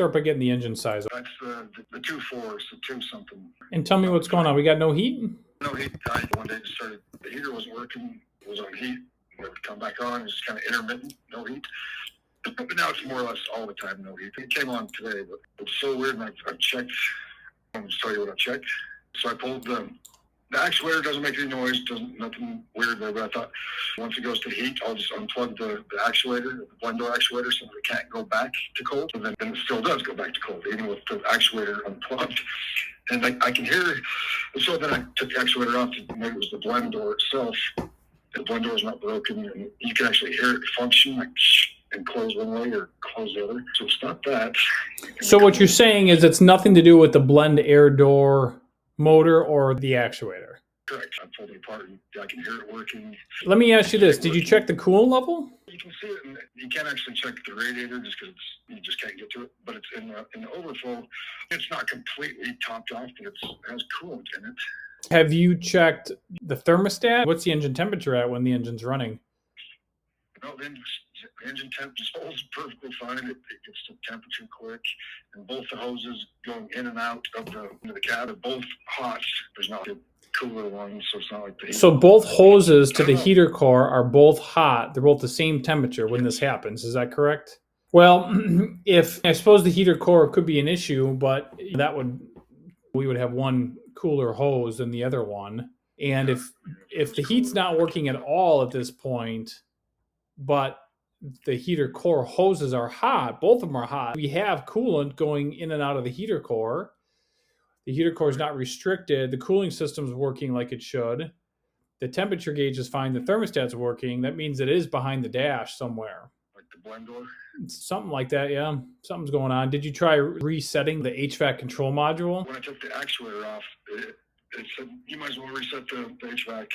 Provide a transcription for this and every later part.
Start by getting the engine size. That's the 2.4, so 2 something. And tell me what's going on. We got no heat? No heat. One day just started, the heater wasn't working, it was on heat. It would come back on, it was kind of intermittent, no heat. But now it's more or less all the time, no heat. It came on today, but it's so weird, and I've checked. I'm going to tell you what I checked. So I pulled the actuator, doesn't make any noise, nothing weird there, but I thought once it goes to heat, I'll just unplug the actuator, the blend door actuator, so that it can't go back to cold. And then it still does go back to cold, even with the actuator unplugged. And I can hear, so then I took the actuator off, maybe it was the blend door itself. The blend door is not broken, and you can actually hear it function, like and close one way or close the other. So stop that. So what you're saying is it's nothing to do with the blend air door motor or the actuator? Correct. I pulled it apart and I can hear it working. Let me ask you this. Did you check the coolant level? You can see it, and you can't actually check the radiator just because you just can't get to it. But it's in the overflow. It's not completely topped off, but it has coolant in it. Have you checked the thermostat? What's the engine temperature at when the engine's running? No, the engine temp just holds perfectly fine. It gets to temperature quick, and both the hoses going in and out of the cab are both hot. There's not a cooler one, so it's not like the. So both hoses to the heater core are both hot. They're both the same temperature when this happens. Is that correct? Well, if I suppose the heater core could be an issue, but we would have one cooler hose than the other one. And if the heat's not working at all at this point, but the heater core hoses are hot, both of them are hot, we have coolant going in and out of the heater core. The heater core is not restricted. The cooling system's working like it should. The temperature gauge is fine. The thermostat's working. That means it is behind the dash somewhere. Like the blend door? Something like that, yeah. Something's going on. Did you try resetting the HVAC control module? When I took the actuator off, it said you might as well reset the HVAC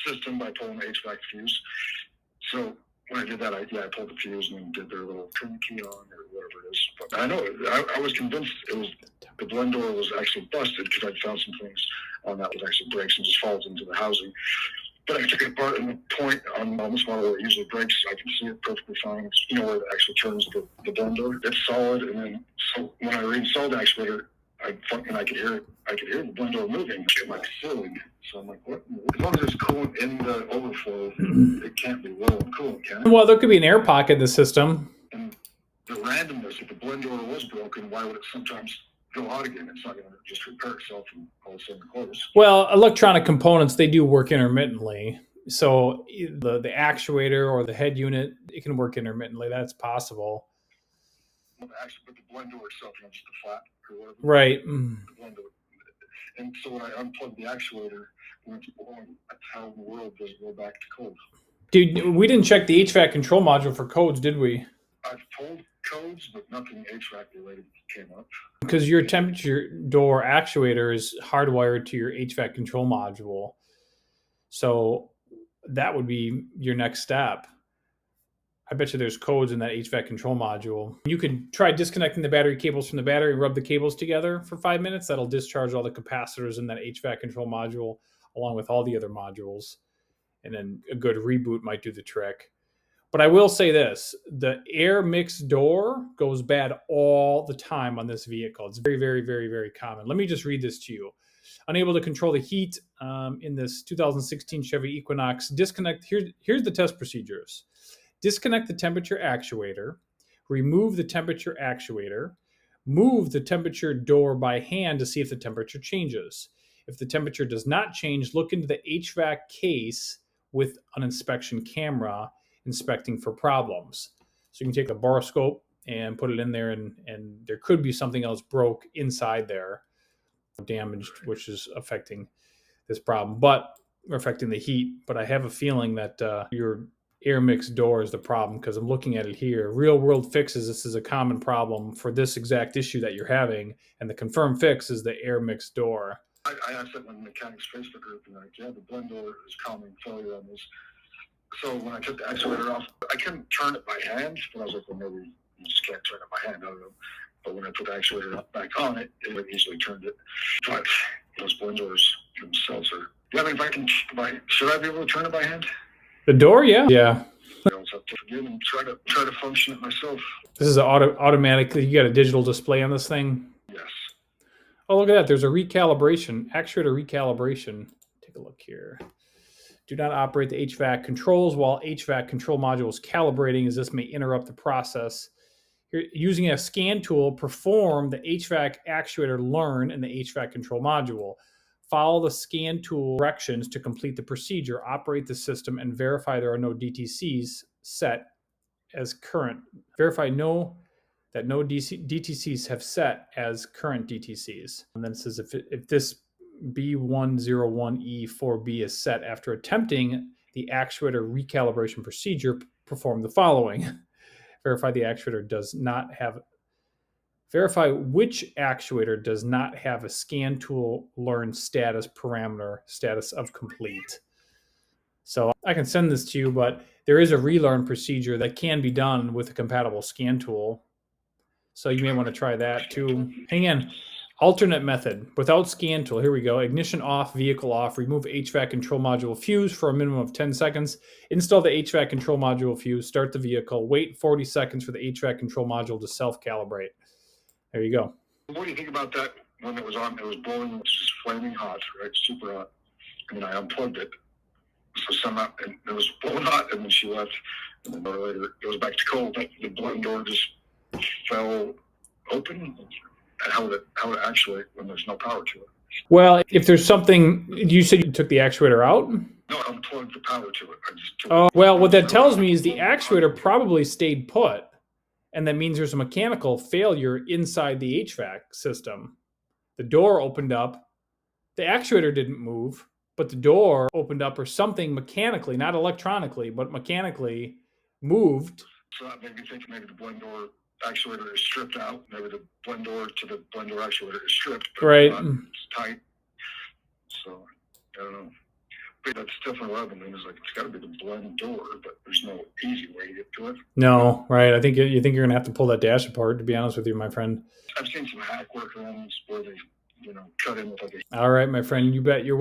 system by pulling the HVAC fuse. So when I did that, I pulled the fuse and did their little turn key on or whatever it is. But I know, I was convinced it was the blend door was actually busted because I'd found some things on that that actually breaks and just falls into the housing. But I took it apart, and the point on this model where it usually breaks, I can see it perfectly fine. It's, where it actually turns the blend door. It's solid, and then so when I reinstalled the actuator, I could hear it. I could hear the blend door moving. I'm like, silly. So I'm like, what? As long as there's coolant in the overflow, it can't be low in coolant, can it? Well, there could be an air pocket in the system. And the randomness, if the blend door was broken, why would it sometimes go out again? It's not going to just repair itself and all of a sudden close. Well, electronic components, they do work intermittently. So the actuator or the head unit, it can work intermittently. That's possible. But the blend door itself, just the flat or whatever. Right. The blend door. And so when I unplugged the actuator, I went, how in the world does it go back to cold? Dude, we didn't check the HVAC control module for codes, did we? I've pulled codes, but nothing HVAC related came up. Because your temperature door actuator is hardwired to your HVAC control module. So that would be your next step. I bet you there's codes in that HVAC control module. You could try disconnecting the battery cables from the battery and rub the cables together for 5 minutes. That'll discharge all the capacitors in that HVAC control module along with all the other modules. And then a good reboot might do the trick. But I will say this, the air mix door goes bad all the time on this vehicle. It's very, very, very, very common. Let me just read this to you. Unable to control the heat in this 2016 Chevy Equinox. Disconnect. Here's the test procedures. Disconnect the temperature actuator. Remove the temperature actuator. Move the temperature door by hand to see if the temperature changes. If the temperature does not change, look into the HVAC case with an inspection camera inspecting for problems. So you can take a borescope and put it in there, and there could be something else broke inside there, damaged, which is affecting this problem, but affecting the heat. But I have a feeling that your air mix door is the problem because I'm looking at it here. Real world fixes, this is a common problem for this exact issue that you're having, and the confirmed fix is the air mix door. I asked that in the mechanics Facebook group, and the blend door is common failure on this. So when I took the actuator off, I couldn't turn it by hand, but I was like, well, maybe you just can't turn it by hand. I don't know. But when I put the actuator back on it, it easily turned it. But those blend doors themselves are. Yeah, I mean, should I be able to turn it by hand? The door, yeah. Yeah. I always have to forget and try to function it myself. This is automatic. You got a digital display on this thing? Yes. Oh, look at that. There's a recalibration, actuator recalibration. Take a look here. Do not operate the HVAC controls while HVAC control module is calibrating, as this may interrupt the process. You're using a scan tool, perform the HVAC actuator learn in the HVAC control module. Follow the scan tool directions to complete the procedure, operate the system, and verify there are no DTCs set as current. Verify that no DTCs have set as current DTCs. And then it says if this B101E4B is set after attempting the actuator recalibration procedure, perform the following. Verify which actuator does not have a scan tool learn status parameter, status of complete. So I can send this to you, but there is a relearn procedure that can be done with a compatible scan tool. So you may want to try that too. Hang on. Alternate method without scan tool. Here we go. Ignition off, vehicle off. Remove HVAC control module fuse for a minimum of 10 seconds. Install the HVAC control module fuse. Start the vehicle. Wait 40 seconds for the HVAC control module to self-calibrate. There you go. What do you think about that when it was on? It was blowing, which is flaming hot, right? Super hot. And then I unplugged it. So somehow, and it was blowing hot, and then she left. And then later it goes back to cold. The blowing door just fell open. How would it actuate when there's no power to it? Well, if there's something, you said you took the actuator out? No, I unplugged the power to it. Well, what that tells me is the actuator probably stayed put, and that means there's a mechanical failure inside the HVAC system. The door opened up. The actuator didn't move, but the door opened up or something mechanically, not electronically, but mechanically moved. So that made me think maybe the blend door actuator is stripped out. Maybe the blend door to the blend door actuator is stripped, but right. It's tight. So I don't know. But that's definitely what I've been thinking. Is like it's got to be the blend door, but there's no easy way to get to it. No, right? I think you think you're gonna have to pull that dash apart. To be honest with you, my friend. I've seen some hack workarounds where they, cut in with like a. All right, my friend. You bet. You're welcome.